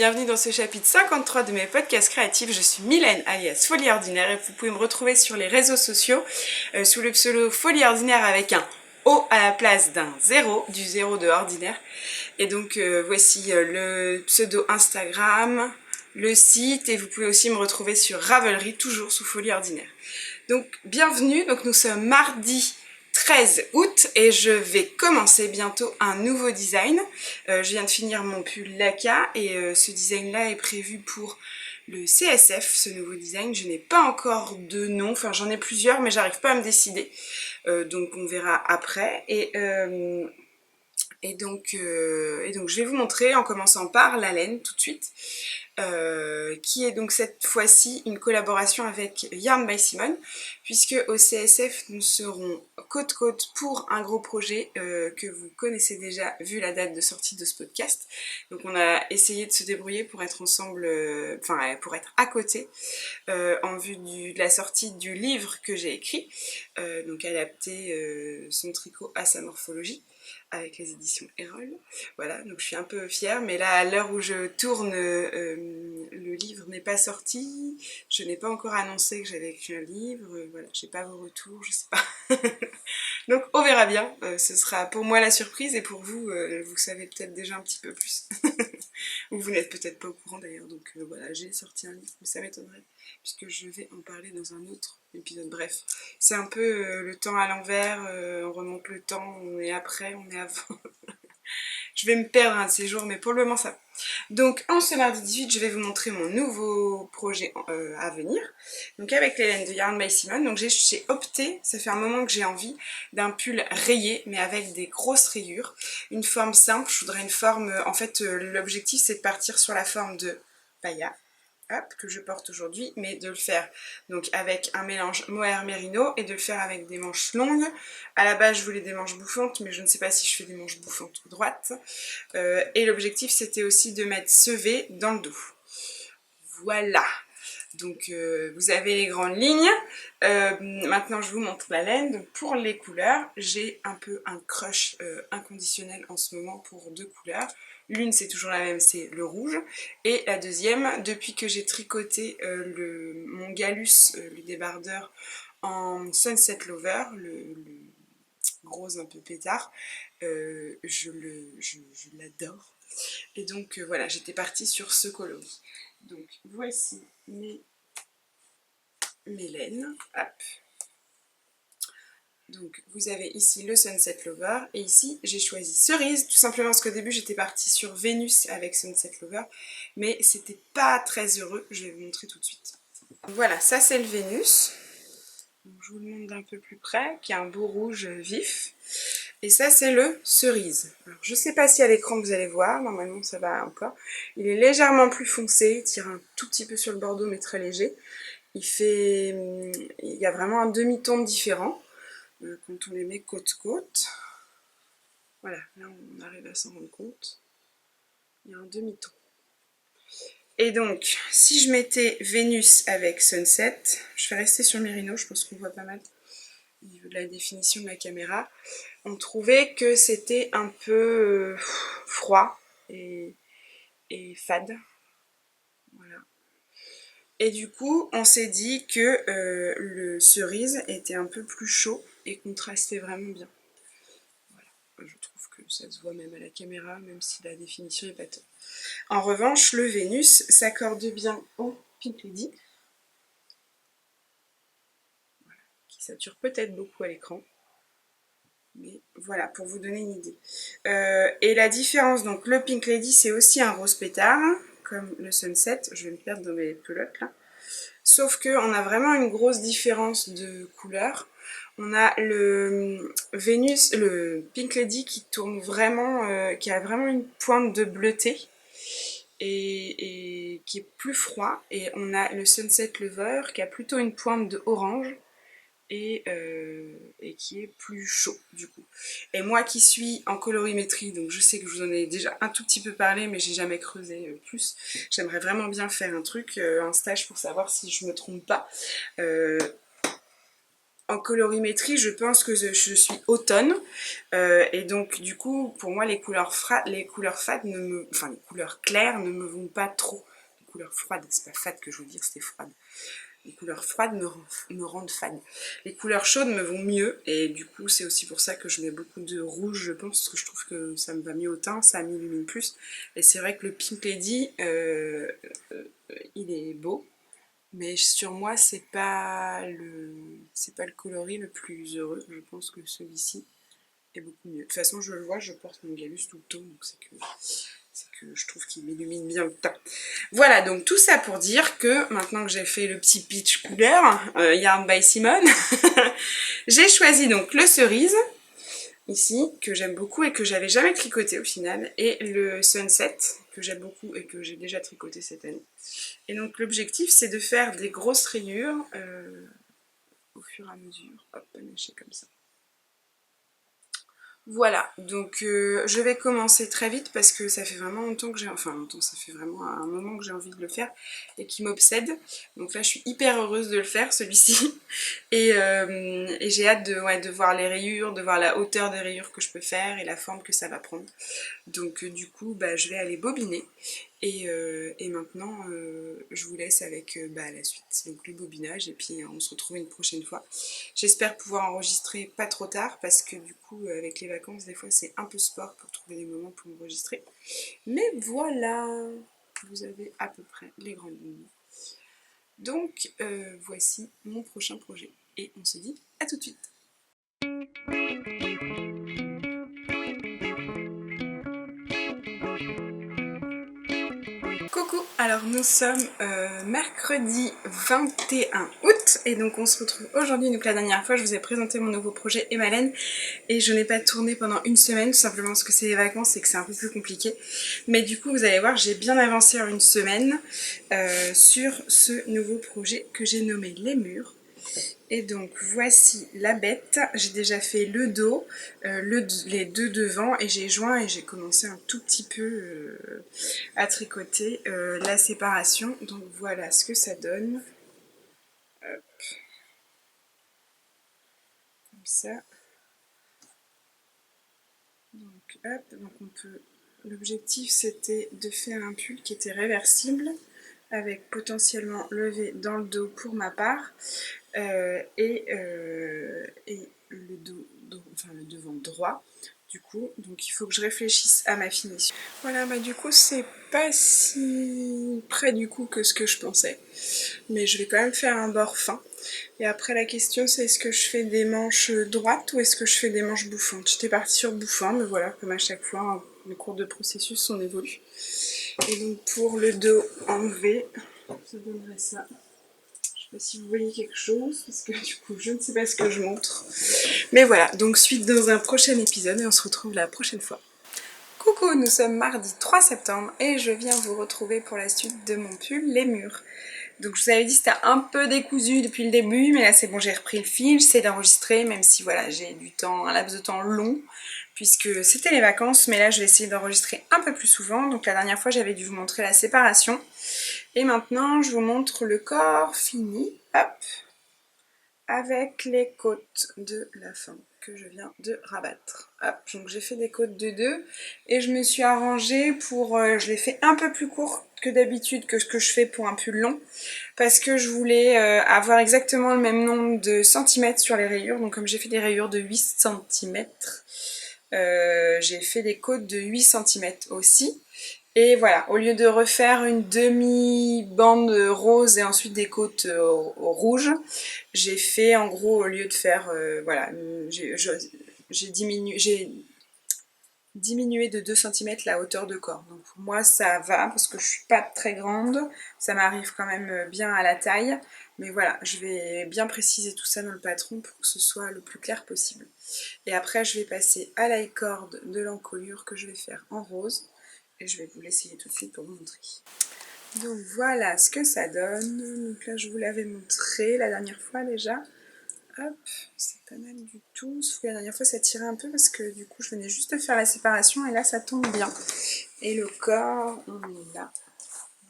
bienvenue dans ce chapitre 53 de mes podcasts créatifs. Je suis Mylène alias Folie Ordinaire et vous pouvez me retrouver sur les réseaux sociaux sous le pseudo Folie Ordinaire avec un O à la place d'un 0, du 0 de ordinaire. Et donc voici le pseudo Instagram, le site, et vous pouvez aussi me retrouver sur Ravelry, toujours sous Folie Ordinaire. Donc bienvenue, donc nous sommes mardi 13 août et je vais commencer bientôt un nouveau design. Je viens de finir mon pull Laka et ce design là est prévu pour le CSF, ce nouveau design. Je n'ai pas encore de nom, enfin j'en ai plusieurs mais j'arrive pas à me décider. Donc on verra après. Et donc je vais vous montrer en commençant par la laine tout de suite. Qui est donc cette fois-ci une collaboration avec Yarn by Simone, puisque au CSF nous serons côte-côte pour un gros projet que vous connaissez déjà vu la date de sortie de ce podcast. Donc on a essayé de se débrouiller pour être ensemble, pour être à côté en vue de la sortie du livre que j'ai écrit, donc adapter son tricot à sa morphologie, avec les éditions Erol. Voilà, donc je suis un peu fière, mais là, à l'heure où je tourne, le livre n'est pas sorti, je n'ai pas encore annoncé que j'avais écrit un livre, voilà, j'ai pas vos retours, je sais pas. Donc on verra bien, ce sera pour moi la surprise, et pour vous, vous savez peut-être déjà un petit peu plus. Ou vous n'êtes peut-être pas au courant d'ailleurs, donc voilà, j'ai sorti un livre, mais ça m'étonnerait, puisque je vais en parler dans un autre épisode. Bref, c'est un peu le temps à l'envers, on remonte le temps, on est après, on est avant. Je vais me perdre un de ces jours, mais pour le moment ça va. Donc en ce mardi 18, je vais vous montrer mon nouveau projet à venir. Donc avec les laines de Yarn by Simone. Donc j'ai opté, ça fait un moment que j'ai envie, d'un pull rayé, mais avec des grosses rayures. Une forme simple, je voudrais une forme, en fait l'objectif c'est de partir sur la forme de pailla. Hop, que je porte aujourd'hui, mais de le faire donc avec un mélange mohair mérino et de le faire avec des manches longues. À la base je voulais des manches bouffantes, mais je ne sais pas si je fais des manches bouffantes ou droites. Et l'objectif c'était aussi de mettre ce V dans le dos. Voilà, donc vous avez les grandes lignes. Maintenant je vous montre la laine. Donc pour les couleurs, j'ai un peu un crush inconditionnel en ce moment pour deux couleurs. L'une c'est toujours la même, c'est le rouge. Et la deuxième, depuis que j'ai tricoté mon Gallus, le débardeur, en Sunset Lover, le rose un peu pétard, je l'adore. Et donc voilà, j'étais partie sur ce coloris. Donc voici mes laines. Hop. Donc vous avez ici le Sunset Lover et ici j'ai choisi Cerise, tout simplement parce qu'au début j'étais partie sur Vénus avec Sunset Lover, mais c'était pas très heureux, je vais vous montrer tout de suite. Voilà, ça c'est le Vénus. Donc, je vous le montre d'un peu plus près, qui a un beau rouge vif. Et ça c'est le Cerise. Alors, je sais pas si à l'écran vous allez voir, normalement ça va encore. Il est légèrement plus foncé, il tire un tout petit peu sur le bordeaux mais très léger. Il y a vraiment un demi-ton différent quand on les met côte-côte. Voilà, là on arrive à s'en rendre compte. Il y a un demi-ton. Et donc, si je mettais Vénus avec Sunset, je vais rester sur Mérino, je pense qu'on voit pas mal au niveau de la définition de la caméra, on trouvait que c'était un peu froid et fade. Voilà. Et du coup, on s'est dit que le cerise était un peu plus chaud et contrastait vraiment bien. Voilà. Je trouve que ça se voit même à la caméra, même si la définition n'est pas top. En revanche, le Vénus s'accorde bien au Pink Lady. Voilà. Qui sature peut-être beaucoup à l'écran. Mais voilà, pour vous donner une idée. Et la différence, donc le Pink Lady, c'est aussi un rose pétard, comme le Sunset. Je vais me perdre dans mes pelotes là. Sauf qu'on a vraiment une grosse différence de couleur. On a le Vénus, le Pink Lady qui tourne vraiment, qui a vraiment une pointe de bleuté et qui est plus froid. Et on a le Sunset Lover qui a plutôt une pointe de orange et qui est plus chaud du coup. Et moi qui suis en colorimétrie, donc je sais que je vous en ai déjà un tout petit peu parlé, mais j'ai jamais creusé plus. J'aimerais vraiment bien faire un truc, un stage pour savoir si je me trompe pas. En colorimétrie, je pense que je suis automne et donc du coup pour moi les couleurs fades ne me, enfin les couleurs claires ne me vont pas trop. Les couleurs froides, c'est pas fade que je veux dire, c'était froide. Les couleurs froides me rendent fade. Les couleurs chaudes me vont mieux et du coup c'est aussi pour ça que je mets beaucoup de rouge, je pense, parce que je trouve que ça me va mieux au teint, ça m'illumine plus. Et c'est vrai que le Pink Lady, il est beau. Mais sur moi, c'est pas le coloris le plus heureux. Je pense que celui-ci est beaucoup mieux. De toute façon, je le vois, je porte mon Gallus tout le temps, donc c'est que je trouve qu'il m'illumine bien le teint. Voilà, donc tout ça pour dire que maintenant que j'ai fait le petit pitch couleur, Yarn by Simone, j'ai choisi donc le cerise, ici, que j'aime beaucoup et que j'avais jamais tricoté au final, et le Sunset, que j'aime beaucoup et que j'ai déjà tricoté cette année. Et donc l'objectif c'est de faire des grosses rayures au fur et à mesure, hop, panacher comme ça. Voilà, donc je vais commencer très vite parce que ça fait vraiment longtemps que j'ai, enfin longtemps, ça fait vraiment un moment que j'ai envie de le faire et qui m'obsède. Donc là je suis hyper heureuse de le faire celui-ci et j'ai hâte de voir les rayures, de voir la hauteur des rayures que je peux faire et la forme que ça va prendre. Donc du coup bah, je vais aller bobiner et maintenant je vous laisse avec la suite, donc le bobinage et puis on se retrouve une prochaine fois. J'espère pouvoir enregistrer pas trop tard parce que du coup avec les vacances des fois c'est un peu sport pour trouver des moments pour enregistrer. Mais voilà, vous avez à peu près les grandes lignes. Donc voici mon prochain projet et on se dit à tout de suite. Coucou, alors nous sommes mercredi 21 août et donc on se retrouve aujourd'hui. Donc la dernière fois je vous ai présenté mon nouveau projet Emmalène et je n'ai pas tourné pendant une semaine tout simplement parce que c'est les vacances et que c'est un peu plus compliqué. Mais du coup vous allez voir, j'ai bien avancé en une semaine sur ce nouveau projet que j'ai nommé Les Murs. Et donc voici la bête, j'ai déjà fait le dos, les deux devant et j'ai joint et j'ai commencé un tout petit peu à tricoter la séparation. Donc voilà ce que ça donne. Hop. Comme ça. Donc hop, donc on peut. L'objectif c'était de faire un pull qui était réversible avec potentiellement levé dans le dos pour ma part et le dos, enfin le devant droit du coup, donc il faut que je réfléchisse à ma finition. Voilà, bah du coup c'est pas si près du coup que ce que je pensais, mais je vais quand même faire un bord fin. Et après la question c'est est-ce que je fais des manches droites ou est-ce que je fais des manches bouffantes. J'étais partie sur bouffant, mais voilà, comme à chaque fois, hein, les cours de processus on évolue. Et donc pour le dos enlevé, ça donnerait ça. Je sais pas si vous voyez quelque chose, parce que du coup je ne sais pas ce que je montre. Mais voilà, donc suite dans un prochain épisode et on se retrouve la prochaine fois. Coucou, nous sommes mardi 3 septembre et je viens vous retrouver pour la suite de mon pull Les Murs. Donc je vous avais dit c'était un peu décousu depuis le début, mais là c'est bon, j'ai repris le fil, j'essaie d'enregistrer, même si voilà j'ai du temps, un laps de temps long, puisque c'était les vacances, mais là je vais essayer d'enregistrer un peu plus souvent. Donc la dernière fois j'avais dû vous montrer la séparation, et maintenant je vous montre le corps fini, hop, avec les côtes de la fin que je viens de rabattre. Hop, donc j'ai fait des côtes de 2 et je me suis arrangée pour, je l'ai fait un peu plus court que d'habitude que ce que je fais pour un pull long parce que je voulais avoir exactement le même nombre de centimètres sur les rayures. Donc comme j'ai fait des rayures de 8 cm, j'ai fait des côtes de 8 cm aussi. Et voilà, au lieu de refaire une demi-bande rose et ensuite des côtes rouges, j'ai fait en gros, au lieu de faire, voilà, j'ai diminué de 2 cm la hauteur de corps. Donc pour moi ça va parce que je suis pas très grande, ça m'arrive quand même bien à la taille. Mais voilà, je vais bien préciser tout ça dans le patron pour que ce soit le plus clair possible. Et après je vais passer à la corde de l'encolure que je vais faire en rose. Et je vais vous l'essayer tout de suite pour vous montrer. Donc voilà ce que ça donne. Donc là je vous l'avais montré la dernière fois déjà. Hop, c'est pas mal du tout. Sauf que la dernière fois ça tirait un peu parce que du coup je venais juste de faire la séparation et là ça tombe bien. Et le corps, on est là.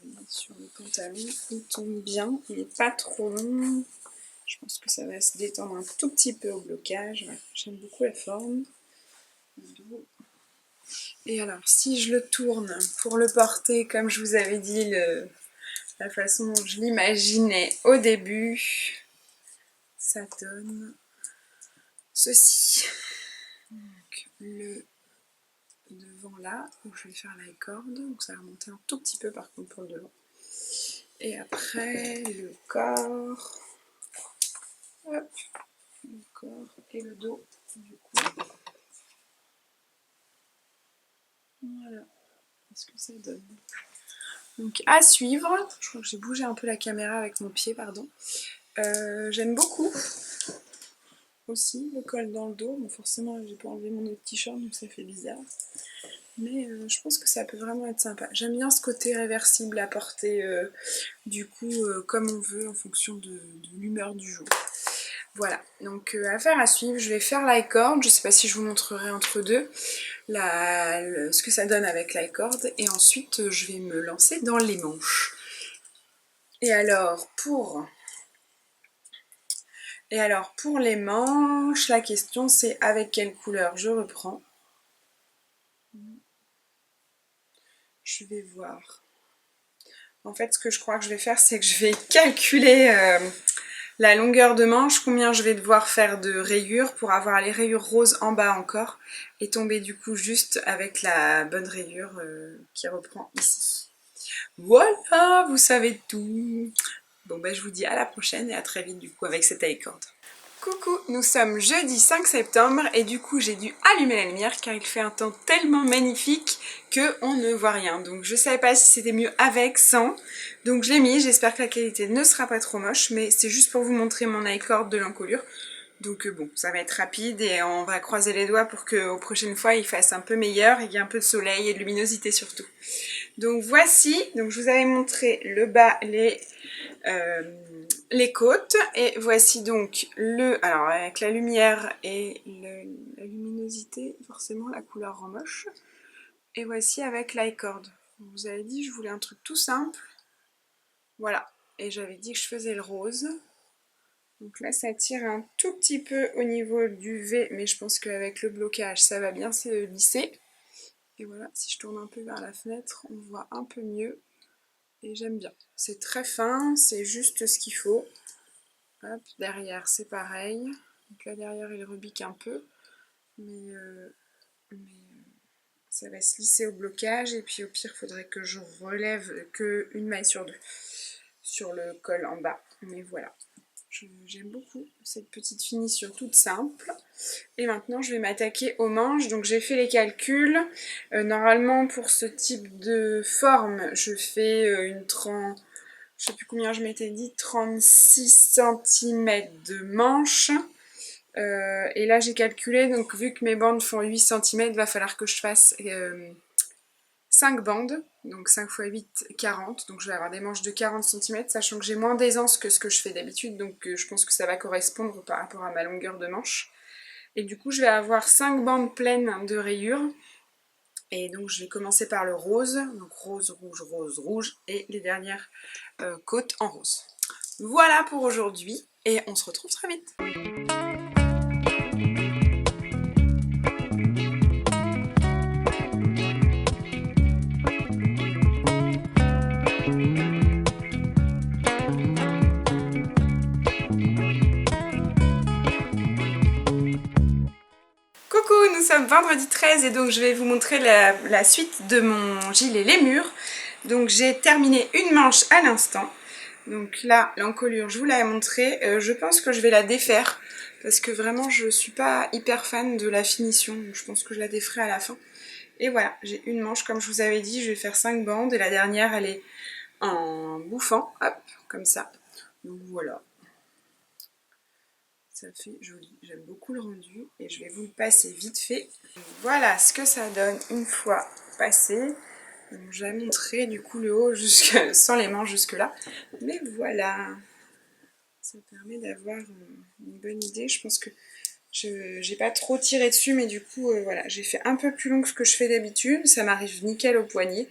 On est sur le pantalon, il tombe bien. Il n'est pas trop long. Je pense que ça va se détendre un tout petit peu au blocage. Ouais, j'aime beaucoup la forme. Et alors, si je le tourne pour le porter, comme je vous avais dit, la façon dont je l'imaginais au début, ça donne ceci. Donc, le devant là, où je vais faire la corde, donc ça va remonter un tout petit peu par contre pour le devant. Et après, le corps, hop, le corps et le dos, du coup. Voilà ce que ça donne. Donc à suivre, je crois que j'ai bougé un peu la caméra avec mon pied, pardon. J'aime beaucoup aussi le col dans le dos. Bon, forcément, j'ai pas enlevé mon autre t-shirt, donc ça fait bizarre. Mais je pense que ça peut vraiment être sympa. J'aime bien ce côté réversible à porter du coup comme on veut en fonction de l'humeur du jour. Voilà, donc affaire à suivre, je vais faire l'i-cord, je sais pas si je vous montrerai entre deux ce que ça donne avec l'i-cord et ensuite je vais me lancer dans les manches. Et alors pour les manches, la question c'est avec quelle couleur je reprends. Je vais voir. En fait, ce que je crois que je vais faire, c'est que je vais calculer la longueur de manche, combien je vais devoir faire de rayures pour avoir les rayures roses en bas encore et tomber du coup juste avec la bonne rayure qui reprend ici. Voilà, vous savez tout. Bon ben je vous dis à la prochaine et à très vite du coup avec cette i-cord. Coucou, nous sommes jeudi 5 septembre et du coup j'ai dû allumer la lumière car il fait un temps tellement magnifique qu'on ne voit rien. Donc je savais pas si c'était mieux avec, sans. Donc je l'ai mis, j'espère que la qualité ne sera pas trop moche, mais c'est juste pour vous montrer mon i-cord de l'encolure. Donc bon, ça va être rapide et on va croiser les doigts pour qu'aux prochaines fois il fasse un peu meilleur et qu'il y ait un peu de soleil et de luminosité surtout. Donc voici, donc je vous avais montré le bas, les côtes et voici donc alors avec la lumière et la luminosité, forcément la couleur rend moche. Et voici avec l'i-cord. Je vous avais dit je voulais un truc tout simple. Voilà, et j'avais dit que je faisais le rose. Donc là ça tire un tout petit peu au niveau du V, mais je pense qu'avec le blocage ça va bien se lisser. Et voilà, si je tourne un peu vers la fenêtre, on voit un peu mieux. Et j'aime bien. C'est très fin, c'est juste ce qu'il faut. Hop, derrière c'est pareil. Donc là derrière il rebique un peu. Mais ça va se lisser au blocage. Et puis au pire il faudrait que je relève qu'une maille sur deux. Sur le col en bas. Mais voilà. J'aime beaucoup cette petite finition toute simple. Et maintenant je vais m'attaquer aux manches. Donc j'ai fait les calculs. Normalement pour ce type de forme je fais je sais plus combien je m'étais dit, 36 cm de manche. Et là j'ai calculé, donc vu que mes bandes font 8 cm, il va falloir que je fasse 5 bandes. Donc 5 x 8, 40. Donc je vais avoir des manches de 40 cm, sachant que j'ai moins d'aisance que ce que je fais d'habitude. Donc je pense que ça va correspondre par rapport à ma longueur de manche. Et du coup je vais avoir 5 bandes pleines de rayures. Et donc je vais commencer par le rose, donc rose, rouge, rose, rouge, et les dernières côtes en rose. Voilà pour aujourd'hui, et on se retrouve très vite. Coucou, nous sommes vendredi 13 et donc je vais vous montrer la suite de mon gilet Lémur. Donc j'ai terminé une manche à l'instant. Donc là, l'encolure, je vous l'avais montré. Je pense que je vais la défaire parce que vraiment je suis pas hyper fan de la finition. Donc je pense que je la déferai à la fin. Et voilà, j'ai une manche comme je vous avais dit, je vais faire 5 bandes et la dernière elle est en bouffant, hop, comme ça. Donc voilà. Ça fait joli, j'aime beaucoup le rendu et je vais vous le passer vite fait. Voilà ce que ça donne une fois passé. J'ai montré du coup le haut sans les manches jusque là, mais voilà, ça permet d'avoir une bonne idée. Je pense que j'ai pas trop tiré dessus, mais du coup voilà, j'ai fait un peu plus long que ce que je fais d'habitude. Ça m'arrive nickel au poignet,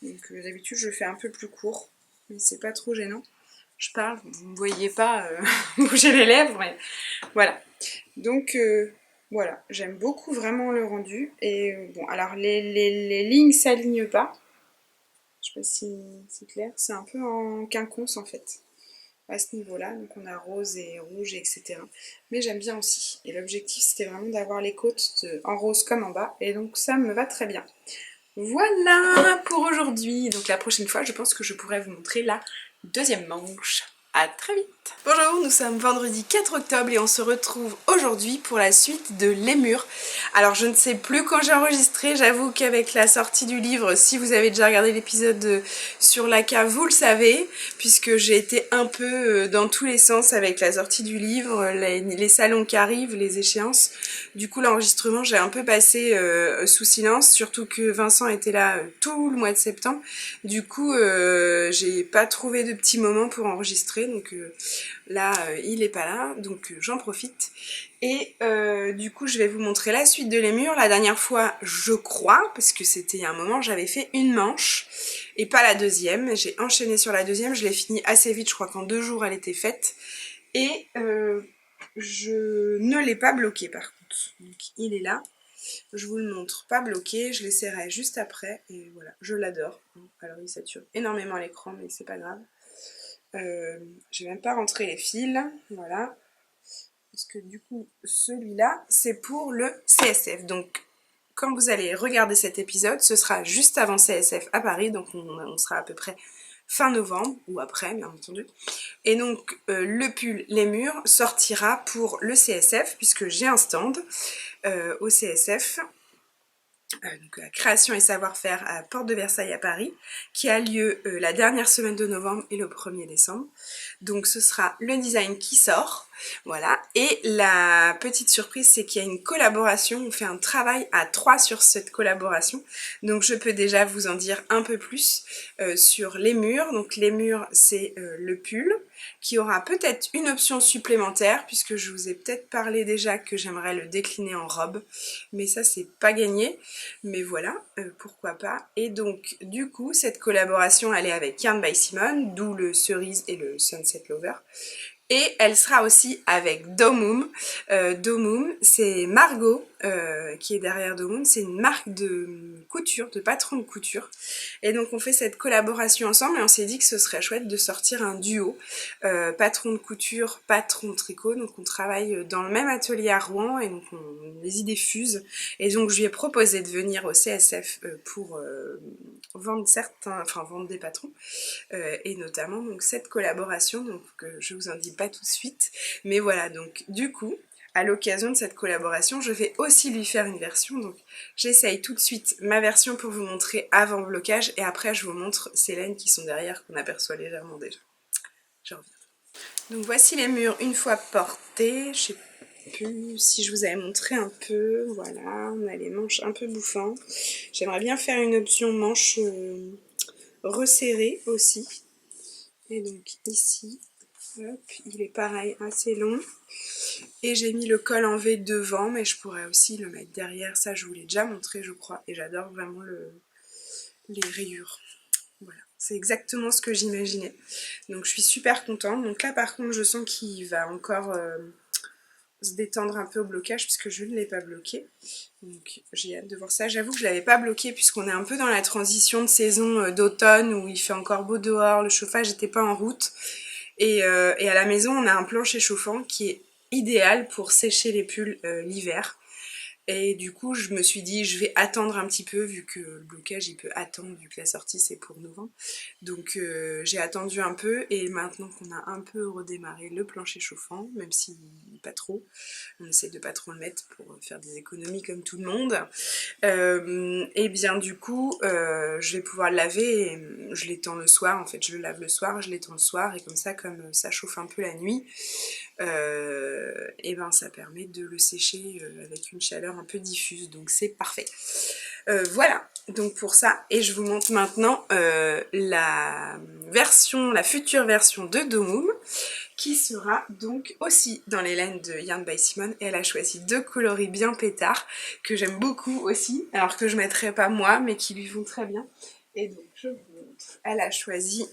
donc d'habitude je le fais un peu plus court, mais c'est pas trop gênant. je parle, vous ne voyez pas bouger les lèvres, mais voilà. Donc voilà, j'aime beaucoup vraiment le rendu. Et bon, alors les lignes s'alignent pas. Je sais pas si c'est clair. C'est un peu en quinconce en fait, à ce niveau-là. Donc on a rose et rouge, etc. Mais j'aime bien aussi. Et l'objectif c'était vraiment d'avoir les côtes en rose comme en bas. Et donc ça me va très bien. Voilà pour aujourd'hui. Donc la prochaine fois, je pense que je pourrai vous montrer la deuxième manche. À très vite. Bonjour, nous sommes vendredi 4 octobre et on se retrouve aujourd'hui pour la suite de Lémur. Alors je ne sais plus quand j'ai enregistré, j'avoue qu'avec la sortie du livre, si vous avez déjà regardé l'épisode sur la cave, vous le savez, puisque j'ai été un peu dans tous les sens avec la sortie du livre, les salons qui arrivent, les échéances. Du coup l'enregistrement j'ai un peu passé sous silence, surtout que Vincent était là tout le mois de septembre. Du coup j'ai pas trouvé de petits moments pour enregistrer, donc là il est pas là, donc j'en profite. Et du coup je vais vous montrer la suite de Lémur. La dernière fois je crois, parce que c'était il y a un moment, j'avais fait une manche et pas la deuxième. J'ai enchaîné sur la deuxième, je l'ai fini assez vite, je crois qu'en 2 jours elle était faite. Et je ne l'ai pas bloqué par contre. Donc il est là. Je vous le montre pas bloqué, je l'essaierai juste après. Et voilà, je l'adore. Alors il sature énormément l'écran, mais c'est pas grave. Je vais même pas rentrer les fils. Voilà. Parce que du coup, celui-là, c'est pour le CSF. Donc, quand vous allez regarder cet épisode, ce sera juste avant CSF à Paris. Donc, on sera à peu près fin novembre, ou après, bien entendu. Et donc, le pull Lémur sortira pour le CSF, puisque j'ai un stand au CSF. Donc la création et savoir-faire à Porte de Versailles à Paris, qui a lieu la dernière semaine de novembre et le 1er décembre. Donc ce sera le design qui sort, voilà. Et la petite surprise, c'est qu'il y a une collaboration, on fait un travail à 3 sur cette collaboration. Donc je peux déjà vous en dire un peu plus sur les murs. Donc les murs, c'est le pull, qui aura peut-être une option supplémentaire, puisque je vous ai peut-être parlé déjà que j'aimerais le décliner en robe, mais ça c'est pas gagné. Mais voilà, pourquoi pas. Et donc, du coup, cette collaboration, elle est avec Yarn by Simone, d'où le cerise et le Sunset Lover. Et elle sera aussi avec Domum. Domum, c'est Margot qui est derrière Domum. C'est une marque de couture, de patron de couture. Et donc on fait cette collaboration ensemble et on s'est dit que ce serait chouette de sortir un duo. Patron de couture, patron de tricot. Donc on travaille dans le même atelier à Rouen et donc les idées fusent. Et donc je lui ai proposé de venir au CSF pour vendre vendre des patrons. Et notamment donc cette collaboration, donc je vous en dis pas tout de suite, mais voilà, donc du coup à l'occasion de cette collaboration je vais aussi lui faire une version, donc j'essaye tout de suite ma version pour vous montrer avant blocage et après je vous montre ces laines qui sont derrière qu'on aperçoit légèrement déjà. Je reviens. Donc voici les murs une fois portés, je sais plus si je vous avais montré un peu, voilà, on a les manches un peu bouffants. J'aimerais bien faire une option manche resserré aussi. Et donc ici, hop, il est pareil, assez long. Et j'ai mis le col en V devant, mais je pourrais aussi le mettre derrière. Ça, je vous l'ai déjà montré, je crois. Et j'adore vraiment les rayures. Voilà, c'est exactement ce que j'imaginais. Donc je suis super contente. Donc là, par contre, je sens qu'il va encore se détendre un peu au blocage puisque je ne l'ai pas bloqué. Donc j'ai hâte de voir ça. J'avoue que je ne l'avais pas bloqué puisqu'on est un peu dans la transition de saison d'automne où il fait encore beau dehors, le chauffage n'était pas en route. Et à la maison, on a un plancher chauffant qui est idéal pour sécher les pulls l'hiver. Et du coup, je me suis dit, je vais attendre un petit peu, vu que le blocage, il peut attendre, vu que la sortie, c'est pour novembre. Donc, j'ai attendu un peu, et maintenant qu'on a un peu redémarré le plancher chauffant, même si pas trop, on essaie de pas trop le mettre pour faire des économies comme tout le monde, et bien du coup, je vais pouvoir le laver, et je l'étends le soir, en fait, je le lave le soir, je l'étends le soir, et comme ça chauffe un peu la nuit, et ben ça permet de le sécher avec une chaleur un peu diffuse, donc c'est parfait. Voilà, donc pour ça, et je vous montre maintenant la future version de Domum, qui sera donc aussi dans les laines de Yarn by Simone, et elle a choisi 2 coloris bien pétards, que j'aime beaucoup aussi, alors que je ne mettrai pas moi, mais qui lui vont très bien. Et donc je vous montre, elle a choisi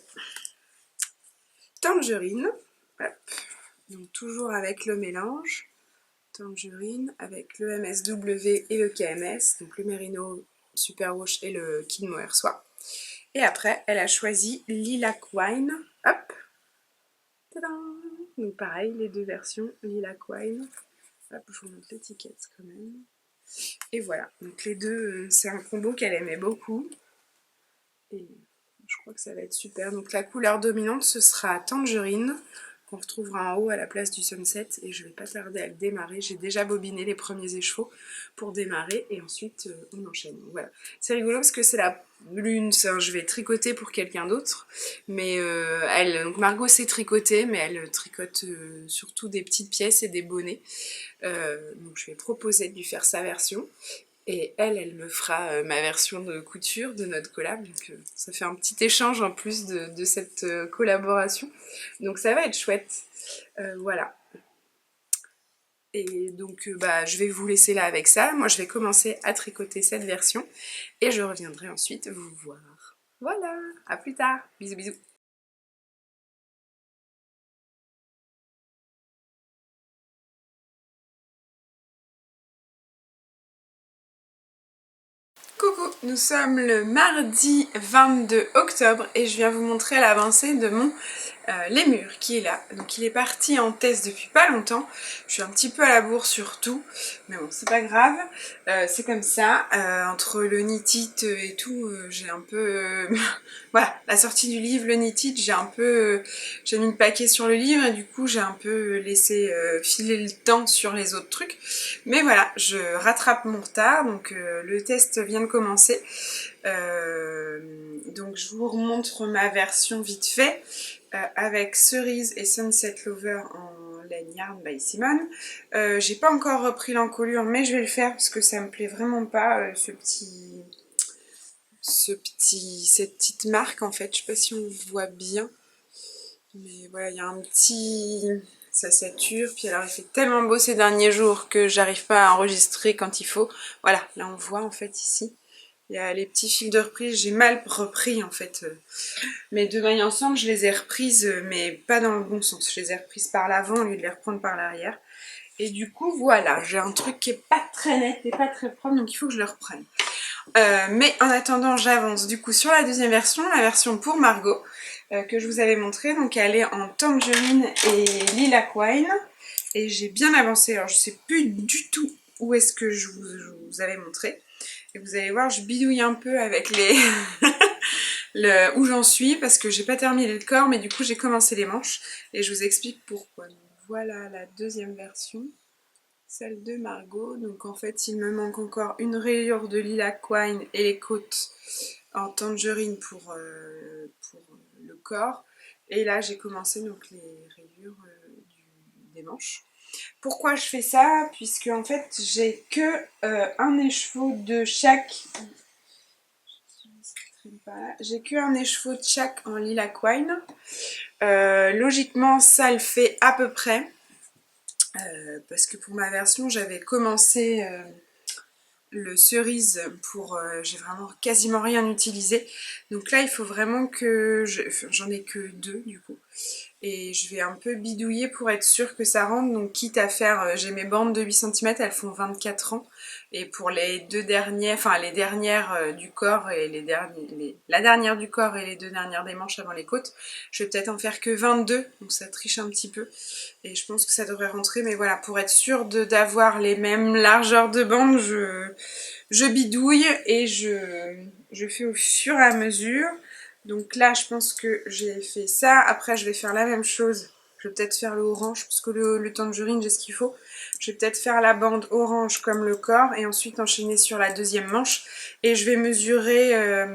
Tangerine. Hop. Donc toujours avec le mélange. Tangerine avec le MSW et le KMS, donc le Merino Superwash et le Kid Mohair Soie. Et après, elle a choisi Lilac Wine. Hop. Tadam. Donc pareil, les deux versions, Lilac Wine. Hop, je vous montre l'étiquette quand même. Et voilà, donc les deux, c'est un combo qu'elle aimait beaucoup. Et je crois que ça va être super. Donc la couleur dominante, ce sera Tangerine, qu'on retrouvera en haut à la place du Sunset. Et je vais pas tarder à le démarrer. J'ai déjà bobiné les premiers écheveaux pour démarrer. Et ensuite, on enchaîne. Donc, voilà. C'est rigolo parce que c'est la lune. Je vais tricoter pour quelqu'un d'autre. Mais donc Margot sait tricoter, mais elle tricote surtout des petites pièces et des bonnets. Donc je vais proposer de lui faire sa version. Et elle me fera ma version de couture de notre collab. Donc ça fait un petit échange en plus de cette collaboration. Donc ça va être chouette. Voilà. Et donc bah, je vais vous laisser là avec ça. Moi je vais commencer à tricoter cette version. Et je reviendrai ensuite vous voir. Voilà, à plus tard. Bisous bisous. Coucou, nous sommes le mardi 22 octobre et je viens vous montrer l'avancée de mon lémur qui est là. Donc il est parti en test depuis pas longtemps. Je suis un petit peu à la bourre sur tout, mais bon c'est pas grave. C'est comme ça. Entre le knit-it et tout, j'ai un peu... voilà, la sortie du livre, le knit-it, j'ai un peu... j'ai mis le paquet sur le livre et du coup j'ai un peu laissé filer le temps sur les autres trucs. Mais voilà, je rattrape mon retard, donc le test vient de commencer. Donc je vous remontre ma version vite fait. Avec Cerise et Sunset Lover en laine Yarn by Simone. J'ai pas encore repris l'encolure, mais je vais le faire parce que ça me plaît vraiment pas, cette petite marque en fait. Je sais pas si on voit bien, mais voilà, il y a un petit... ça sature, puis alors il fait tellement beau ces derniers jours que j'arrive pas à enregistrer quand il faut. Voilà, là on voit en fait ici. Il y a les petits fils de reprise, j'ai mal repris en fait. Mes deux mailles ensemble, je les ai reprises, mais pas dans le bon sens. Je les ai reprises par l'avant au lieu de les reprendre par l'arrière. Et du coup, voilà, j'ai un truc qui est pas très net et pas très propre, donc il faut que je le reprenne. Mais en attendant, j'avance du coup sur la deuxième version, la version pour Margot, que je vous avais montrée. Donc elle est en Tangerine et Lilac Wine. Et j'ai bien avancé, alors je sais plus du tout où est-ce que je vous avais montré. Et vous allez voir, je bidouille un peu avec les... où j'en suis parce que j'ai pas terminé le corps, mais du coup j'ai commencé les manches et je vous explique pourquoi. Donc, voilà la deuxième version, celle de Margot. Donc en fait il me manque encore une rayure de Lilac Wine et les côtes en tangerine pour le corps. Et là j'ai commencé donc les rayures des manches. Pourquoi je fais ça? Puisque en fait j'ai que un écheveau de chaque... j'ai qu'un écheveau de chaque en Lilac Wine. Logiquement, ça le fait à peu près. Parce que pour ma version, j'avais commencé le cerise pour... j'ai vraiment quasiment rien utilisé. Donc là, il faut vraiment que... j'en ai que deux du coup. Et je vais un peu bidouiller pour être sûre que ça rentre. Donc quitte à faire... j'ai mes bandes de 8 cm, elles font 24 ans. Et pour les deux dernières, enfin les dernières du corps et la dernière du corps et les deux dernières des manches avant les côtes, je vais peut-être en faire que 22, donc ça triche un petit peu. Et je pense que ça devrait rentrer, mais voilà, pour être sûre d'avoir les mêmes largeurs de bandes, je bidouille et je fais au fur et à mesure. Donc là, je pense que j'ai fait ça. Après, je vais faire la même chose. Je vais peut-être faire le orange, parce que le tangerine, j'ai ce qu'il faut. Je vais peut-être faire la bande orange comme le corps, et ensuite enchaîner sur la deuxième manche. Et je vais mesurer,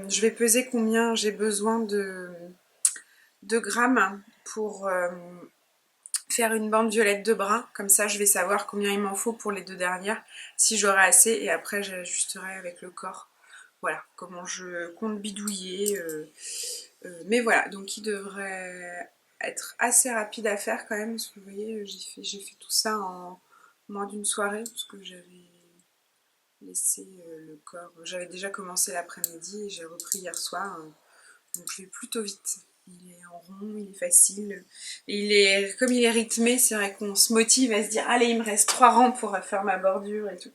je vais peser combien j'ai besoin de grammes pour faire une bande violette de brun. Comme ça, je vais savoir combien il m'en faut pour les deux dernières, si j'aurai assez, et après, j'ajusterai avec le corps. Voilà, comment je compte bidouiller. Mais voilà, donc il devrait être assez rapide à faire quand même, parce que vous voyez, j'ai fait tout ça en moins d'une soirée, parce que j'avais laissé le corps. J'avais déjà commencé l'après-midi et j'ai repris hier soir, donc je vais plutôt vite. Il est en rond, il est facile. Et comme il est rythmé, c'est vrai qu'on se motive à se dire allez, il me reste 3 rangs pour faire ma bordure et tout.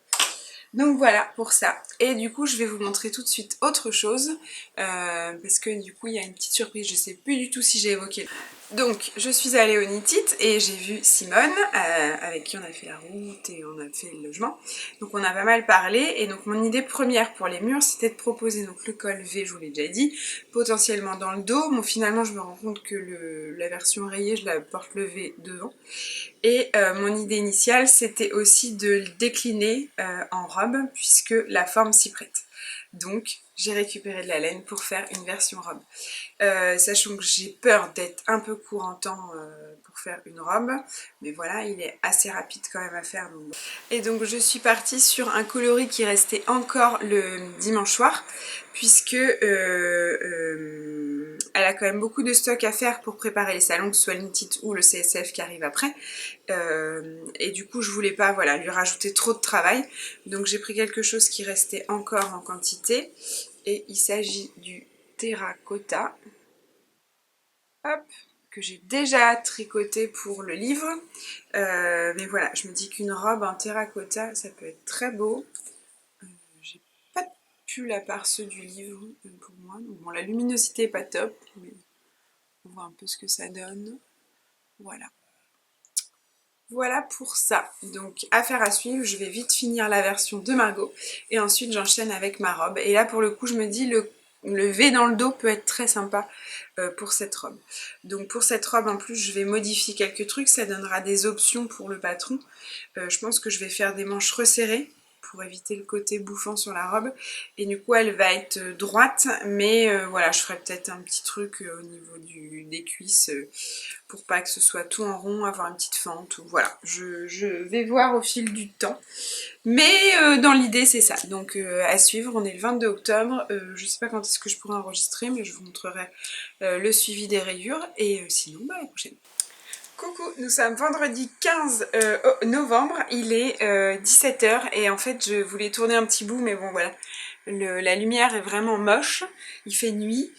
Donc voilà pour ça. Et du coup je vais vous montrer tout de suite autre chose parce que du coup il y a une petite surprise, je sais plus du tout si j'ai évoqué. Donc je suis allée au Nitit et j'ai vu Simone avec qui on a fait la route et on a fait le logement. Donc on a pas mal parlé et donc mon idée première pour les murs c'était de proposer donc le col V, je vous l'ai déjà dit, potentiellement dans le dos. Bon finalement je me rends compte que la version rayée je la porte le V devant. Et mon idée initiale, c'était aussi de le décliner en robe, puisque la forme s'y prête. Donc, j'ai récupéré de la laine pour faire une version robe. Sachant que j'ai peur d'être un peu court en temps pour faire une robe, mais voilà, il est assez rapide quand même à faire. Donc. Et donc, je suis partie sur un coloris qui restait encore le dimanche soir, puisque elle a quand même beaucoup de stock à faire pour préparer les salons, que ce soit le Nitit ou le CSF qui arrive après. Et du coup je voulais pas voilà, lui rajouter trop de travail, donc j'ai pris quelque chose qui restait encore en quantité et il s'agit du terracotta, hop, que j'ai déjà tricoté pour le livre, mais voilà, je me dis qu'une robe en terracotta ça peut être très beau. J'ai pas de pull à part ceux du livre pour moi, donc bon, la luminosité est pas top, mais on voit un peu ce que ça donne, voilà. Voilà pour ça, donc affaire à suivre, je vais vite finir la version de Margot et ensuite j'enchaîne avec ma robe. Et là pour le coup je me dis le V dans le dos peut être très sympa pour cette robe. Donc pour cette robe en plus je vais modifier quelques trucs, ça donnera des options pour le patron. Je pense que je vais faire des manches resserrées pour éviter le côté bouffant sur la robe et du coup elle va être droite, mais voilà, je ferai peut-être un petit truc au niveau des cuisses pour pas que ce soit tout en rond, avoir une petite fente, ou voilà, je vais voir au fil du temps, mais dans l'idée c'est ça. Donc à suivre, on est le 22 octobre, je sais pas quand est-ce que je pourrai enregistrer, mais je vous montrerai le suivi des rayures, et sinon bah, à la prochaine. Coucou, nous sommes vendredi 15 novembre, il est 17h et en fait je voulais tourner un petit bout mais bon voilà, la lumière est vraiment moche, il fait nuit,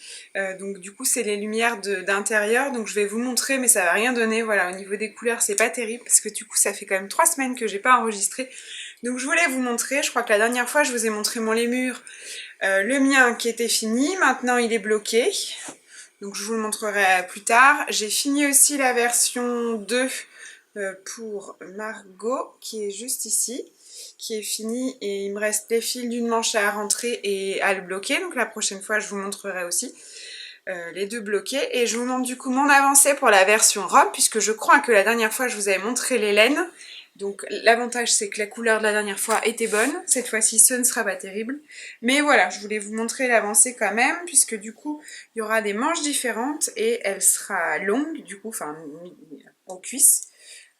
donc du coup c'est les lumières d'intérieur, donc je vais vous montrer mais ça va rien donner, voilà, au niveau des couleurs c'est pas terrible parce que du coup ça fait quand même 3 semaines que j'ai pas enregistré, donc je voulais vous montrer, je crois que la dernière fois je vous ai montré mon lémur, le mien qui était fini, maintenant il est bloqué. Donc je vous le montrerai plus tard. J'ai fini aussi la version 2 pour Margot qui est juste ici, qui est finie et il me reste les fils d'une manche à rentrer et à le bloquer. Donc la prochaine fois je vous montrerai aussi les deux bloqués. Et je vous montre du coup mon avancée pour la version robe puisque je crois que la dernière fois je vous avais montré les laines. Donc l'avantage c'est que la couleur de la dernière fois était bonne, cette fois-ci ce ne sera pas terrible. Mais voilà, je voulais vous montrer l'avancée quand même, puisque du coup il y aura des manches différentes et elle sera longue, du coup, enfin aux cuisses.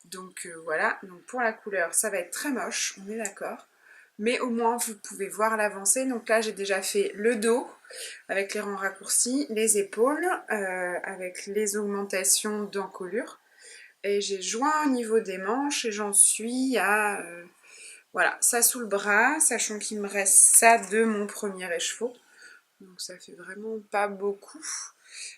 Donc voilà, donc pour la couleur ça va être très moche, on est d'accord. Mais au moins vous pouvez voir l'avancée. Donc là j'ai déjà fait le dos avec les rangs raccourcis, les épaules avec les augmentations d'encolure. Et j'ai joint au niveau des manches et j'en suis à voilà, ça sous le bras, sachant qu'il me reste ça de mon premier écheveau. Donc ça fait vraiment pas beaucoup.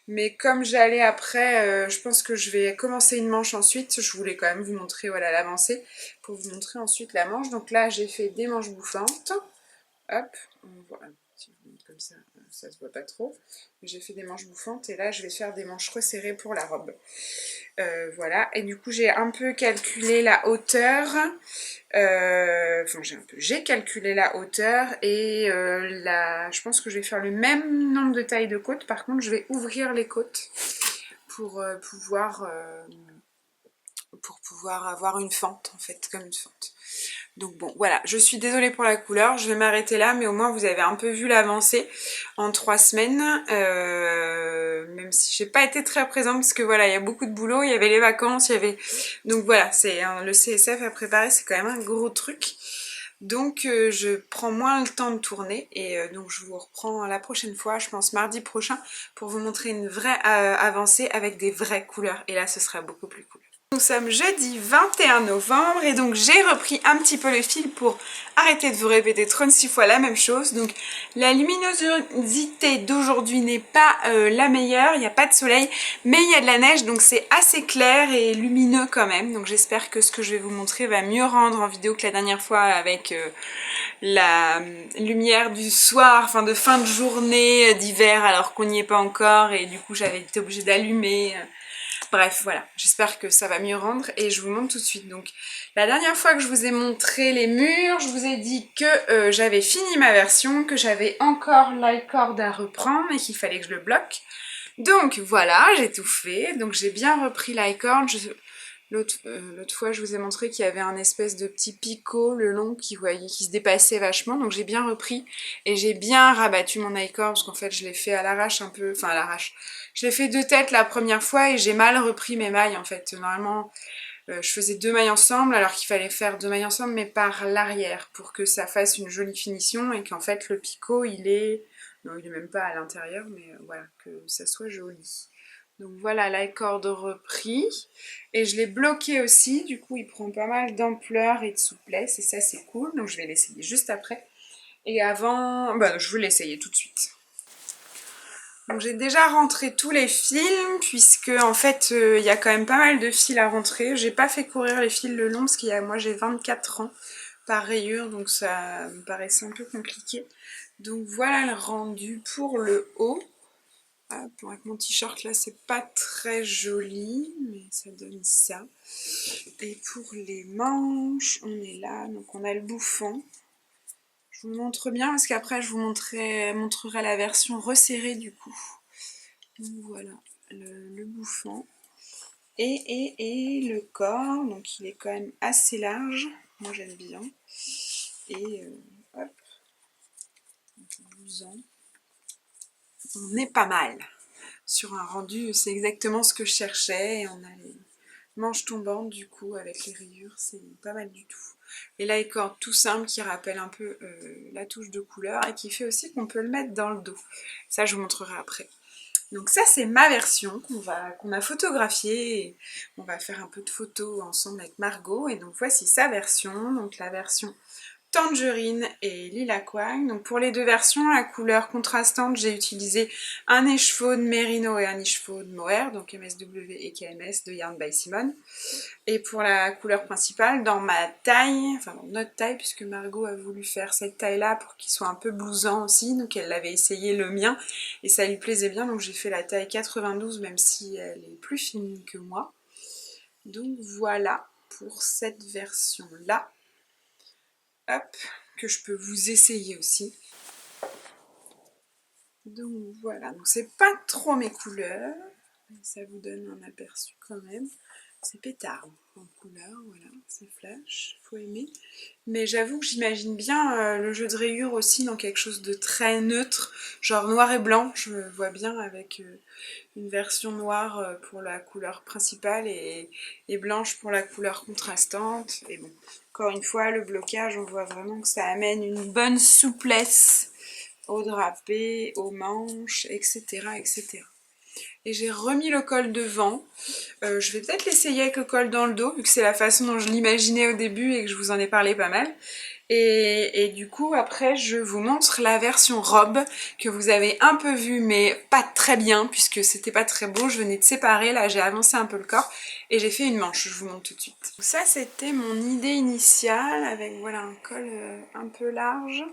Mais comme j'allais après, je pense que je vais commencer une manche ensuite. Je voulais quand même vous montrer voilà l'avancée pour vous montrer ensuite la manche. Donc là j'ai fait des manches bouffantes. Hop, voilà, si je vous montre comme ça se voit pas trop. J'ai fait des manches bouffantes et là je vais faire des manches resserrées pour la robe. Voilà, et du coup j'ai un peu calculé la hauteur, enfin j'ai calculé la hauteur et je pense que je vais faire le même nombre de tailles de côtes, par contre je vais ouvrir les côtes pour pouvoir avoir une fente en fait, comme une fente. Donc bon, voilà, je suis désolée pour la couleur, je vais m'arrêter là, mais au moins vous avez un peu vu l'avancée en 3 semaines, même si j'ai pas été très présente, parce que voilà, il y a beaucoup de boulot, il y avait les vacances, il y avait... Donc voilà, le CSF à préparer, c'est quand même un gros truc. Donc je prends moins le temps de tourner, et donc je vous reprends la prochaine fois, je pense mardi prochain, pour vous montrer une vraie avancée avec des vraies couleurs, et là ce sera beaucoup plus cool. Nous sommes jeudi 21 novembre et donc j'ai repris un petit peu le fil pour arrêter de vous répéter 36 fois la même chose. Donc la luminosité d'aujourd'hui n'est pas la meilleure, il n'y a pas de soleil, mais il y a de la neige donc c'est assez clair et lumineux quand même. Donc j'espère que ce que je vais vous montrer va mieux rendre en vidéo que la dernière fois avec la lumière du soir, enfin de fin de journée d'hiver alors qu'on n'y est pas encore et du coup j'avais été obligée d'allumer. Bref, voilà, j'espère que ça va mieux rendre et je vous montre tout de suite. Donc, la dernière fois que je vous ai montré les murs, je vous ai dit que j'avais fini ma version, que j'avais encore l'iCord à reprendre et qu'il fallait que je le bloque. Donc, voilà, j'ai tout fait. Donc, j'ai bien repris l'iCord. L'autre fois, je vous ai montré qu'il y avait un espèce de petit picot le long qui se dépassait vachement. Donc, j'ai bien repris et j'ai bien rabattu mon iCord parce qu'en fait, je l'ai fait à l'arrache un peu. Enfin, à l'arrache. Je l'ai fait de tête la première fois et j'ai mal repris mes mailles en fait. Normalement, je faisais 2 mailles ensemble alors qu'il fallait faire 2 mailles ensemble mais par l'arrière pour que ça fasse une jolie finition et qu'en fait le picot il est... Non, il est même pas à l'intérieur mais voilà, que ça soit joli. Donc voilà, l'iCord repris et je l'ai bloqué aussi, du coup il prend pas mal d'ampleur et de souplesse et ça c'est cool, donc je vais l'essayer juste après. Et avant, bah je vais l'essayer tout de suite. Donc j'ai déjà rentré tous les fils puisque en fait il y a quand même pas mal de fils à rentrer. J'ai pas fait courir les fils le long parce que moi j'ai 24 ans par rayure donc ça me paraissait un peu compliqué. Donc voilà le rendu pour le haut. Hop, avec mon t-shirt là c'est pas très joli mais ça donne ça. Et pour les manches on est là, donc on a le bouffant. Je vous montre bien parce qu'après je vous montrerai la version resserrée du coup. Donc voilà, le bouffant. Et le corps, donc il est quand même assez large, moi j'aime bien. Et hop, donc 12 ans. On est pas mal. Sur un rendu, c'est exactement ce que je cherchais. Et on a les manches tombantes du coup avec les rayures, c'est pas mal du tout. Et là, corde tout simple qui rappelle un peu la touche de couleur et qui fait aussi qu'on peut le mettre dans le dos. Ça, je vous montrerai après. Donc ça c'est ma version qu'on a photographiée et on va faire un peu de photos ensemble avec Margot et donc voici sa version, donc la version Tangerine et Lilac Wine. Donc pour les deux versions, la couleur contrastante, j'ai utilisé un écheveau de Merino et un écheveau de Mohair, donc MSW et KMS de Yarn by Simone. Et pour la couleur principale, dans ma taille, enfin dans notre taille, puisque Margot a voulu faire cette taille-là pour qu'il soit un peu blousant aussi, donc elle avait essayé le mien et ça lui plaisait bien, donc j'ai fait la taille 92 même si elle est plus fine que moi. Donc voilà pour cette version-là. Hop, que je peux vous essayer aussi. Donc voilà, donc c'est pas trop mes couleurs, ça vous donne un aperçu quand même. C'est pétard en couleur, voilà, c'est flash, faut aimer. Mais j'avoue que j'imagine bien le jeu de rayures aussi dans quelque chose de très neutre, genre noir et blanc, je me vois bien avec une version noire pour la couleur principale et blanche pour la couleur contrastante. Et bon, encore une fois, le blocage, on voit vraiment que ça amène une bonne souplesse au drapé, aux manches, etc. etc. Et j'ai remis le col devant. Je vais peut-être l'essayer avec le col dans le dos, vu que c'est la façon dont je l'imaginais au début et que je vous en ai parlé pas mal. Et du coup, après, je vous montre la version robe que vous avez un peu vue, mais pas très bien, puisque c'était pas très beau. Je venais de séparer, là j'ai avancé un peu le corps et j'ai fait une manche, je vous montre tout de suite. Donc ça, c'était mon idée initiale, avec voilà un col un peu large.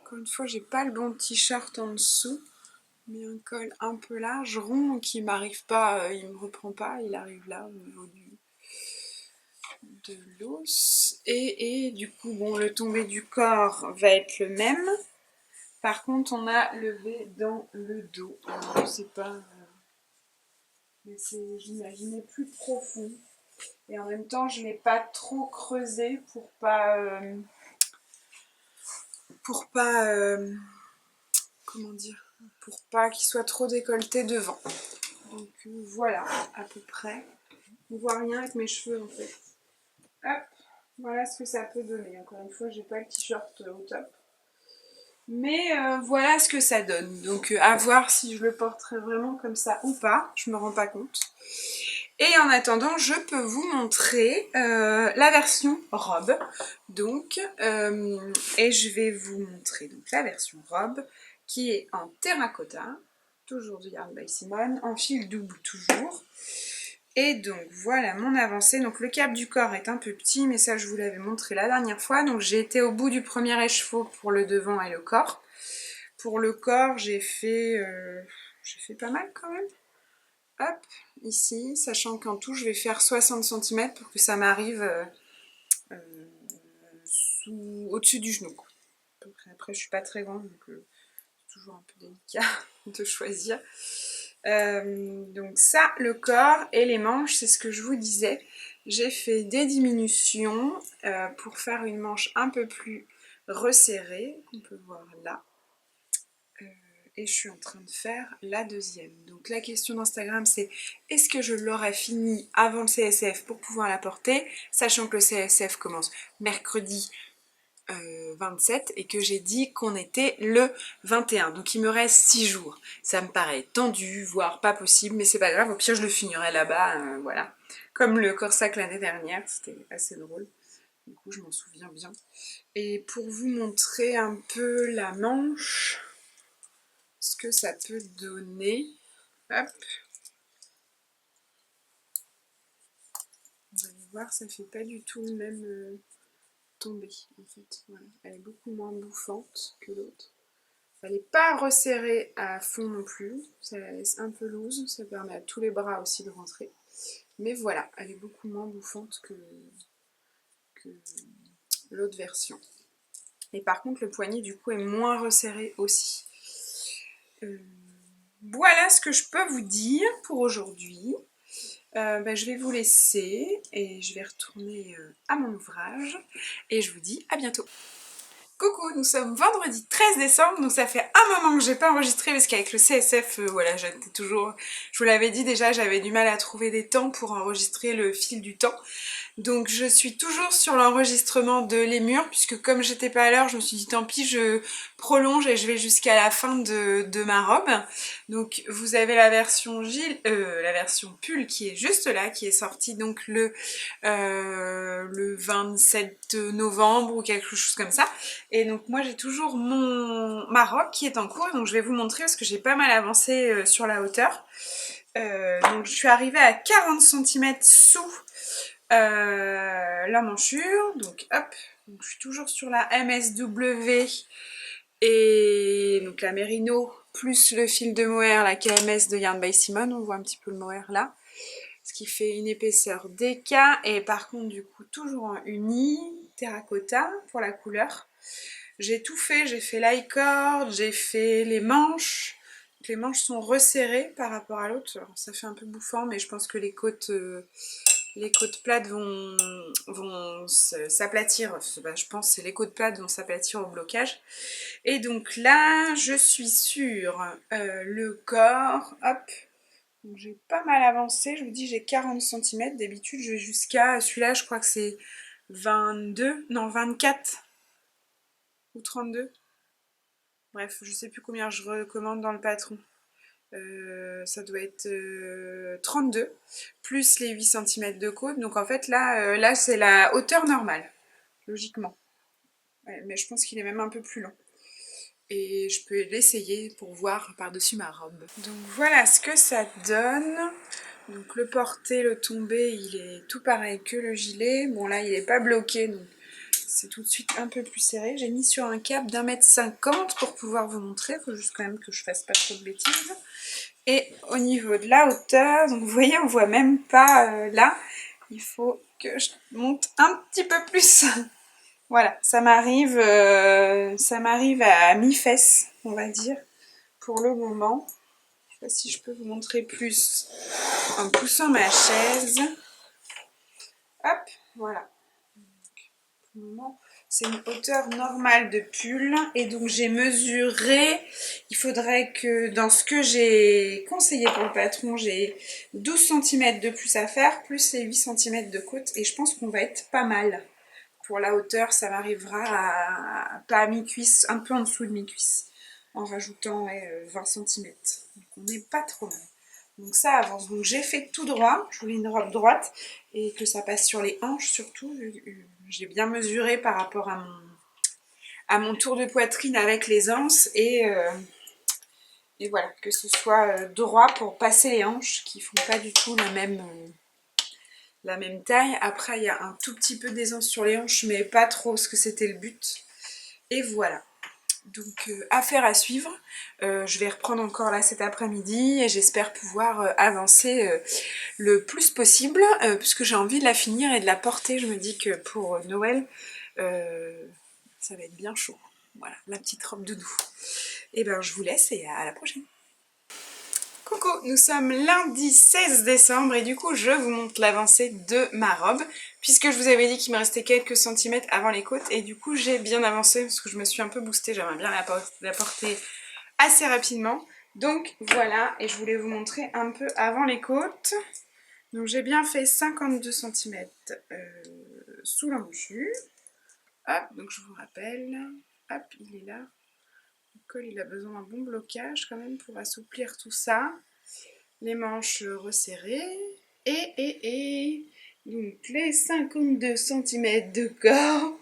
Encore une fois, j'ai pas le bon t-shirt en dessous. Mais un col un peu large, rond, qui m'arrive pas, il me reprend pas, il arrive là au niveau de l'os. Et du coup, bon, le tombé du corps va être le même. Par contre, on a le V dans le dos. Alors, je sais pas, mais j'imaginais plus profond. Et en même temps, je l'ai pas trop creusé pour pas comment dire, pour pas qu'il soit trop décolleté devant. Donc voilà, à peu près. On voit rien avec mes cheveux en fait. Hop, voilà ce que ça peut donner. Encore une fois, j'ai pas le t-shirt au top. Mais voilà ce que ça donne. Donc à voir si je le porterai vraiment comme ça ou pas. Je me rends pas compte. Et en attendant, je peux vous montrer la version robe. Donc, et je vais vous montrer donc, la version robe qui est en terracotta. Toujours du Yarn by Simone, en fil double toujours. Et donc voilà mon avancée. Donc le cap du corps est un peu petit, mais ça je vous l'avais montré la dernière fois. Donc j'ai été au bout du premier écheveau pour le devant et le corps. Pour le corps, j'ai fait pas mal quand même. Hop, ici, sachant qu'en tout je vais faire 60 cm pour que ça m'arrive au-dessus du genou. Après je suis pas très grande, donc c'est toujours un peu délicat de choisir. Donc ça, le corps et les manches, c'est ce que je vous disais. J'ai fait des diminutions pour faire une manche un peu plus resserrée, qu'on peut voir là. Et je suis en train de faire la deuxième. Donc la question d'Instagram c'est est-ce que je l'aurai fini avant le CSF pour pouvoir la porter, sachant que le CSF commence mercredi 27 et que j'ai dit qu'on était le 21. Donc il me reste 6 jours. Ça me paraît tendu, voire pas possible, mais c'est pas grave, au pire je le finirai là-bas, voilà. Comme le Corsac l'année dernière, c'était assez drôle. Du coup je m'en souviens bien. Et pour vous montrer un peu la manche, ce que ça peut donner. Hop. Vous allez voir, ça fait pas du tout le même tombé en fait. Voilà. Elle est beaucoup moins bouffante que l'autre. Elle n'est pas resserrée à fond non plus. Ça la laisse un peu loose. Ça permet à tous les bras aussi de rentrer. Mais voilà, elle est beaucoup moins bouffante que l'autre version. Et par contre, le poignet du coup est moins resserré aussi. Voilà ce que je peux vous dire pour aujourd'hui. Je vais vous laisser et je vais retourner à mon ouvrage et je vous dis à bientôt. Coucou, nous sommes vendredi 13 décembre, donc ça fait un moment que j'ai pas enregistré parce qu'avec le CSF, voilà, j'étais toujours, je vous l'avais dit déjà, j'avais du mal à trouver des temps pour enregistrer le fil du temps. Donc je suis toujours sur l'enregistrement de Les Murs, puisque comme j'étais pas à l'heure, je me suis dit tant pis, je prolonge et je vais jusqu'à la fin de ma robe. Donc vous avez la version la version pull qui est juste là, qui est sortie donc le 27 novembre ou quelque chose comme ça. Et donc moi j'ai toujours ma robe qui est en cours, donc je vais vous montrer parce que j'ai pas mal avancé sur la hauteur. Donc je suis arrivée à 40 cm sous la manchure, donc hop, donc je suis toujours sur la MSW et donc la Merino plus le fil de mohair, la KMS de Yarn by Simone, on voit un petit peu le mohair là, ce qui fait une épaisseur DK et par contre du coup toujours en uni, terracotta pour la couleur. J'ai tout fait, j'ai fait l'i-cord, j'ai fait les manches. Les manches sont resserrées par rapport à l'autre, ça fait un peu bouffant mais je pense que les côtes plates vont s'aplatir, je pense que c'est les côtes plates vont s'aplatir au blocage. Et donc là, je suis sur le corps, hop, j'ai pas mal avancé, je vous dis j'ai 40 cm, d'habitude je vais jusqu'à, celui-là je crois que c'est 22, non 24 ou 32. Bref, je sais plus combien je recommande dans le patron. Ça doit être 32 plus les 8 cm de côte, donc en fait là c'est la hauteur normale logiquement, ouais, mais je pense qu'il est même un peu plus long et je peux l'essayer pour voir par dessus ma robe. Donc voilà ce que ça donne. Donc le porté, le tombé, il est tout pareil que le gilet. Bon là il est pas bloqué donc c'est tout de suite un peu plus serré. J'ai mis sur un cap d'1,50 m pour pouvoir vous montrer, il faut juste quand même que je fasse pas trop de bêtises. Et au niveau de la hauteur, donc vous voyez, on voit même pas là. Il faut que je monte un petit peu plus. Voilà, ça m'arrive à mi-fesse, on va dire, pour le moment. Je sais pas si je peux vous montrer plus en poussant ma chaise. Hop, voilà. Pour le moment, c'est une hauteur normale de pull et donc j'ai mesuré, il faudrait que dans ce que j'ai conseillé pour le patron, j'ai 12 cm de plus à faire, plus les 8 cm de côte et je pense qu'on va être pas mal pour la hauteur, ça m'arrivera pas à mi-cuisse, un peu en dessous de mi-cuisse, en rajoutant 20 cm. Donc on n'est pas trop mal. Donc ça avance. Donc j'ai fait tout droit, je voulais une robe droite et que ça passe sur les hanches surtout. J'ai bien mesuré par rapport à mon tour de poitrine avec les anses et voilà, que ce soit droit pour passer les hanches qui font pas du tout la même taille. Après il y a un tout petit peu d'aisance sur les hanches mais pas trop parce que c'était le but. Et voilà. Donc affaire à suivre, je vais reprendre encore là cet après-midi et j'espère pouvoir avancer le plus possible puisque j'ai envie de la finir et de la porter. Je me dis que pour Noël, ça va être bien chaud. Voilà, la petite robe doudou. Et ben je vous laisse et à la prochaine. Coucou, nous sommes lundi 16 décembre et du coup je vous montre l'avancée de ma robe puisque je vous avais dit qu'il me restait quelques centimètres avant les côtes et du coup j'ai bien avancé parce que je me suis un peu boostée, j'aimerais bien la porter assez rapidement. Donc voilà, et je voulais vous montrer un peu avant les côtes. Donc j'ai bien fait 52 cm sous l'embouchure. Hop, donc je vous rappelle, hop, il est là. Le col, il a besoin d'un bon blocage quand même pour assouplir tout ça. Les manches resserrées. Et donc les 52 cm de corps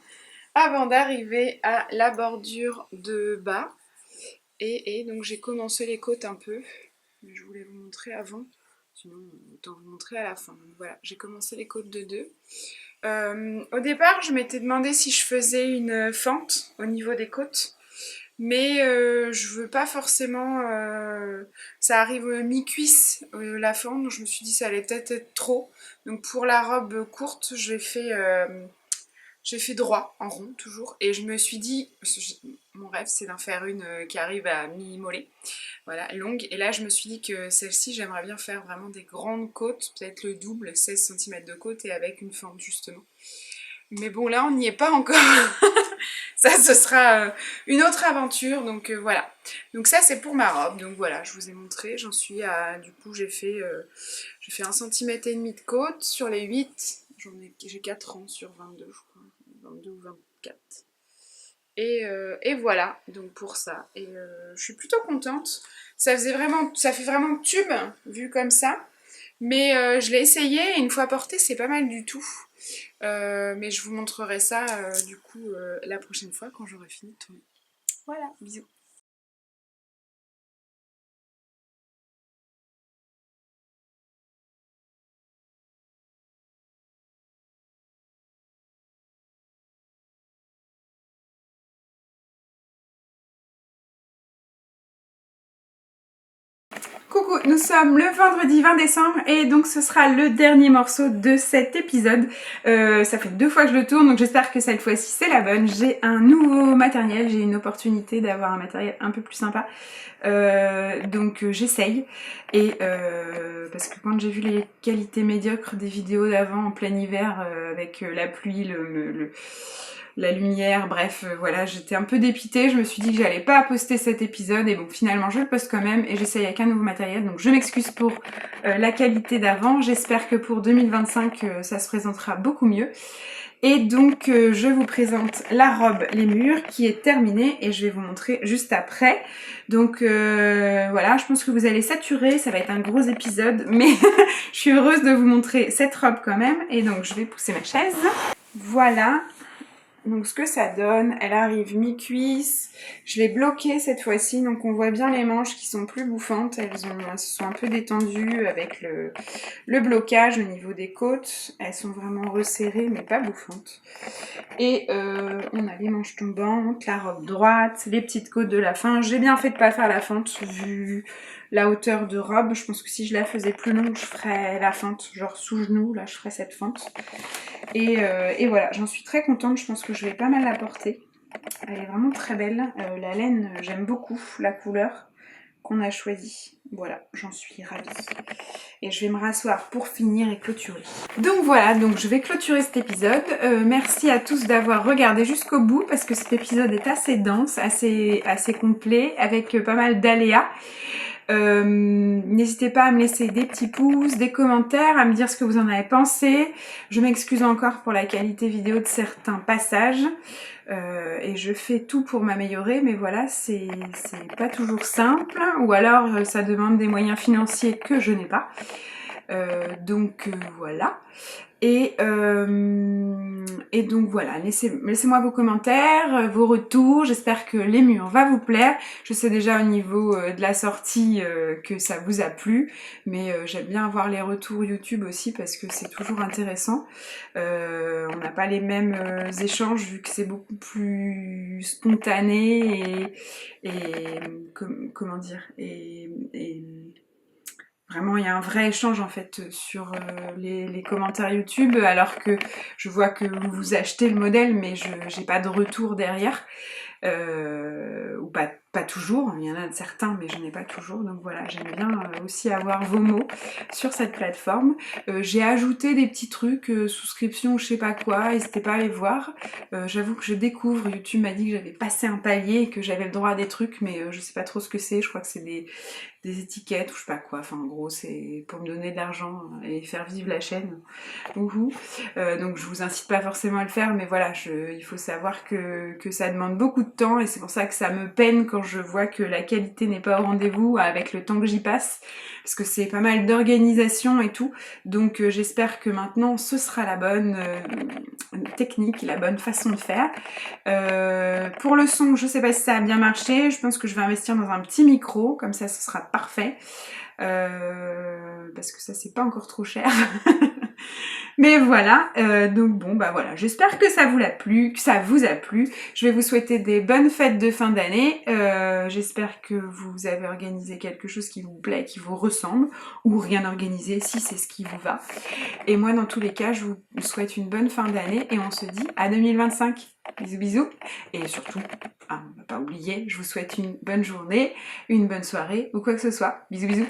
avant d'arriver à la bordure de bas. Et donc j'ai commencé les côtes un peu. Mais je voulais vous montrer avant. Sinon, autant vous montrer à la fin. Donc voilà, j'ai commencé les côtes de 2. Au départ, je m'étais demandé si je faisais une fente au niveau des côtes. Mais je veux pas forcément... ça arrive mi-cuisse la fente, donc je me suis dit ça allait peut-être être trop. Donc pour la robe courte, j'ai fait droit, en rond toujours. Et je me suis dit, mon rêve c'est d'en faire une qui arrive à mi-mollet. Voilà, longue. Et là je me suis dit que celle-ci, j'aimerais bien faire vraiment des grandes côtes, peut-être le double, 16 cm de côte et avec une fente justement. Mais bon, là, on n'y est pas encore. Ça, ce sera une autre aventure. Donc voilà. Donc ça, c'est pour ma robe. Donc voilà, je vous ai montré. J'en suis à... Du coup, j'ai fait 1,5 cm de côte sur les 8. J'ai 4 ans sur 22, je crois. 22 ou 24. Et voilà, donc pour ça. Et je suis plutôt contente. Ça fait vraiment tube, vu comme ça. Mais je l'ai essayé et une fois porté, c'est pas mal du tout. Mais je vous montrerai ça du coup la prochaine fois quand j'aurai fini de tourner. Voilà, bisous. Coucou, nous sommes le vendredi 20 décembre et donc ce sera le dernier morceau de cet épisode. Ça fait 2 fois que je le tourne, donc j'espère que cette fois-ci c'est la bonne. J'ai un nouveau matériel, j'ai une opportunité d'avoir un matériel un peu plus sympa. Donc j'essaye. Et parce que quand j'ai vu les qualités médiocres des vidéos d'avant en plein hiver avec la pluie, la lumière, bref, voilà, j'étais un peu dépitée, je me suis dit que j'allais pas poster cet épisode, et bon, finalement, je le poste quand même, et j'essaye avec un nouveau matériel, donc je m'excuse pour la qualité d'avant, j'espère que pour 2025, ça se présentera beaucoup mieux. Et donc, je vous présente la robe Les Murs, qui est terminée, et je vais vous montrer juste après. Donc, voilà, je pense que vous allez saturer, ça va être un gros épisode, mais je suis heureuse de vous montrer cette robe quand même, et donc je vais pousser ma chaise. Voilà. Donc ce que ça donne, elle arrive mi-cuisse, je l'ai bloquée cette fois-ci, donc on voit bien les manches qui sont plus bouffantes, elles se sont un peu détendues avec le blocage au niveau des côtes, elles sont vraiment resserrées mais pas bouffantes. Et on a les manches tombantes, la robe droite, les petites côtes de la fin, j'ai bien fait de pas faire la fente vu la hauteur de robe, je pense que si je la faisais plus longue, je ferais la fente, genre sous genou, là je ferais cette fente. Et voilà, j'en suis très contente, je pense que je vais pas mal la porter. Elle est vraiment très belle, la laine, j'aime beaucoup la couleur qu'on a choisie. Voilà, j'en suis ravie. Et je vais me rasseoir pour finir et clôturer. Donc voilà, donc je vais clôturer cet épisode. Merci à tous d'avoir regardé jusqu'au bout parce que cet épisode est assez dense, assez complet, avec pas mal d'aléas. N'hésitez pas à me laisser des petits pouces, des commentaires, à me dire ce que vous en avez pensé. Je m'excuse encore pour la qualité vidéo de certains passages. Et je fais tout pour m'améliorer, mais voilà, c'est pas toujours simple, ou alors ça demande des moyens financiers que je n'ai pas. Donc voilà. Et donc voilà, laissez-moi vos commentaires, vos retours, j'espère que les murs va vous plaire. Je sais déjà au niveau de la sortie que ça vous a plu, mais j'aime bien avoir les retours YouTube aussi parce que c'est toujours intéressant. On n'a pas les mêmes échanges vu que c'est beaucoup plus spontané et comment dire, vraiment, il y a un vrai échange en fait sur les commentaires YouTube, alors que je vois que vous achetez le modèle, mais je n'ai pas de retour derrière. Ou pas toujours, il y en a certains, mais je n'ai pas toujours. Donc voilà, j'aime bien aussi avoir vos mots sur cette plateforme. J'ai ajouté des petits trucs, souscription, je sais pas quoi, n'hésitez pas à aller voir. J'avoue que je découvre, YouTube m'a dit que j'avais passé un palier et que j'avais le droit à des trucs, mais je sais pas trop ce que c'est, je crois que c'est des étiquettes ou je sais pas quoi, enfin en gros c'est pour me donner de l'argent et faire vivre la chaîne. Ouhou. Donc je vous incite pas forcément à le faire, mais voilà, il faut savoir que ça demande beaucoup de temps et c'est pour ça que ça me peine quand je vois que la qualité n'est pas au rendez-vous avec le temps que j'y passe, parce que c'est pas mal d'organisation et tout, donc j'espère que maintenant ce sera la bonne technique, la bonne façon de faire. Pour le son, je sais pas si ça a bien marché, je pense que je vais investir dans un petit micro, comme ça ce sera parfait, parce que ça c'est pas encore trop cher. Mais voilà, donc bon bah voilà, j'espère que ça vous a plu, Je vais vous souhaiter des bonnes fêtes de fin d'année. J'espère que vous avez organisé quelque chose qui vous plaît, qui vous ressemble, ou rien organisé si c'est ce qui vous va. Et moi dans tous les cas, je vous souhaite une bonne fin d'année et on se dit à 2025. Bisous bisous. Et surtout, on va pas oublier, je vous souhaite une bonne journée, une bonne soirée ou quoi que ce soit. Bisous bisous.